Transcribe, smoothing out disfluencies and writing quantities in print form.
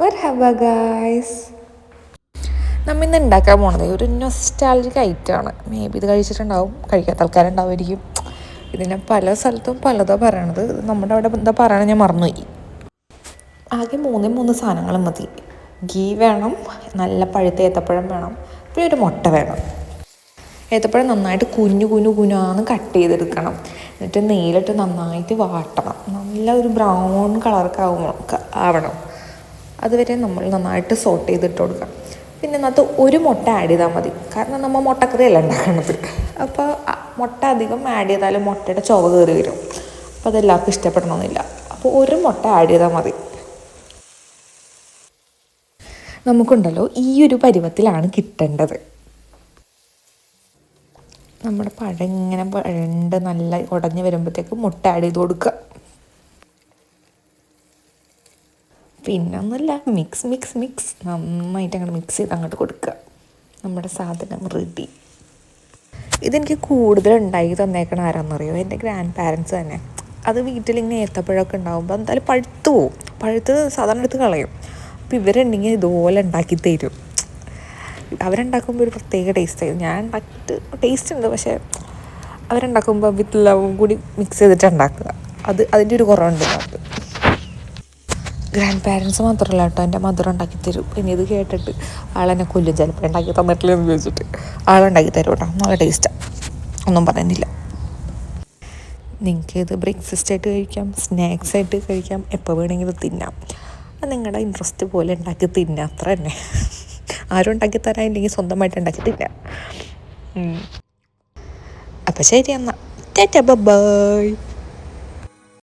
മർഹബ ഗായ്സ്. നമ്മ ഇന്ന് ഉണ്ടാക്കാൻ പോണത് ഒരു നൊസ്റ്റാൾജിക് ഐറ്റമാണ്. മേ ബി ഇത് കഴിച്ചിട്ടുണ്ടാവും, കഴിക്കാത്ത ആൾക്കാരുണ്ടാവുമായിരിക്കും. ഇതിനെ പല സ്ഥലത്തും പലതോ പറയണത്. നമ്മുടെ അവിടെ എന്താ പറയണത് ഞാൻ മറന്നുപോയി. ആകെ മൂന്ന് സാധനങ്ങൾ മതി. ഗീ വേണം, നല്ല പഴുത്ത ഏത്തപ്പഴം വേണം, പിന്നെ ഒരു മുട്ട വേണം. ഏത്തപ്പഴം നന്നായിട്ട് കുനാന്ന് കട്ട് ചെയ്തെടുക്കണം. എന്നിട്ട് നെയ്യിലിട്ട് നന്നായിട്ട് വാട്ടണം. നല്ല ഒരു ബ്രൗൺ കളറൊക്കെ ആവണം. അതുവരെ നമ്മൾ നന്നായിട്ട് സോട്ട് ചെയ്തിട്ട് കൊടുക്കാം. പിന്നെ അതിനകത്ത് ഒരു മുട്ട ആഡ് ചെയ്താൽ മതി, കാരണം നമ്മൾ മുട്ടക്കറിയല്ല ഉണ്ടാക്കണത്. അപ്പോൾ മുട്ട അധികം ആഡ് ചെയ്താലും മുട്ടയുടെ ചുവ കയറി വരും. അപ്പോൾ അതെല്ലാവർക്കും ഇഷ്ടപ്പെടണമെന്നില്ല. അപ്പോൾ ഒരു മുട്ട ആഡ് ചെയ്താൽ മതി. നമുക്കുണ്ടല്ലോ ഈ ഒരു പരുവത്തിലാണ് കിട്ടേണ്ടത്. നമ്മുടെ പഴം ഇങ്ങനെ പഴണ്ട് നല്ല ഉടഞ്ഞ് വരുമ്പോഴത്തേക്ക് മുട്ട ആഡ് ചെയ്ത് കൊടുക്കുക. പിന്നെ ഒന്നുമില്ല, മിക്സ് നന്നായിട്ട് അങ്ങോട്ട് മിക്സ് ചെയ്ത് അങ്ങോട്ട് കൊടുക്കുക. നമ്മുടെ സാധനം റെഡി. ഇതെനിക്ക് കൂടുതൽ ഉണ്ടാക്കി തന്നേക്കണ ആരാന്നറിയോ? എൻ്റെ ഗ്രാൻഡ് പാരൻസ് തന്നെ. അത് വീട്ടിലിങ്ങനെ ഏത്തപ്പഴമൊക്കെ ഉണ്ടാകുമ്പോൾ എന്തായാലും പഴുത്ത് പോവും. പഴുത്ത് സാധാരണ എടുത്ത് കളയും. അപ്പോൾ ഇവരുണ്ടെങ്കിൽ ഇതുപോലെ ഉണ്ടാക്കി തരും. അവരുണ്ടാക്കുമ്പോൾ ഒരു പ്രത്യേക ടേസ്റ്റായി. ഞാൻ ഉണ്ടാക്കിയിട്ട് ടേസ്റ്റ് ഉണ്ട്, പക്ഷേ അവരുണ്ടാക്കുമ്പോൾ വിത്ത് ലവും കൂടി മിക്സ് ചെയ്തിട്ട് ഉണ്ടാക്കുക. അതിൻ്റെ ഒരു കുറവുണ്ട് അത്. ഗ്രാൻഡ് പാരൻസ് മാത്രമല്ല കേട്ടോ, എൻ്റെ മദർ ഉണ്ടാക്കി തരും. പിന്നെ ഇത് കേട്ടിട്ട് ആളെന്നെ കൊല്ലും ചിലപ്പോൾ ഉണ്ടാക്കി തന്നിട്ടില്ലെന്ന് ചോദിച്ചിട്ട്. ആളുണ്ടാക്കി തരും കേട്ടോ, നല്ല ടേസ്റ്റാണ്, ഒന്നും പറയുന്നില്ല. നിങ്ങൾക്ക് ഇത് ബ്രേക്ക്ഫാസ്റ്റ് ആയിട്ട് കഴിക്കാം, സ്നാക്സ് ആയിട്ട് കഴിക്കാം, എപ്പോൾ വേണമെങ്കിലും തിന്നാം. അത് നിങ്ങളുടെ ഇൻട്രസ്റ്റ് പോലെ ഉണ്ടാക്കി തിന്നാം, അത്ര തന്നെ. ആരും ഉണ്ടാക്കി തരാനില്ലെങ്കിൽ സ്വന്തമായിട്ട് ഉണ്ടാക്കി തിന്നാം. അപ്പോൾ ശരി എന്നാൽ, ടാറ്റാ ബൈ.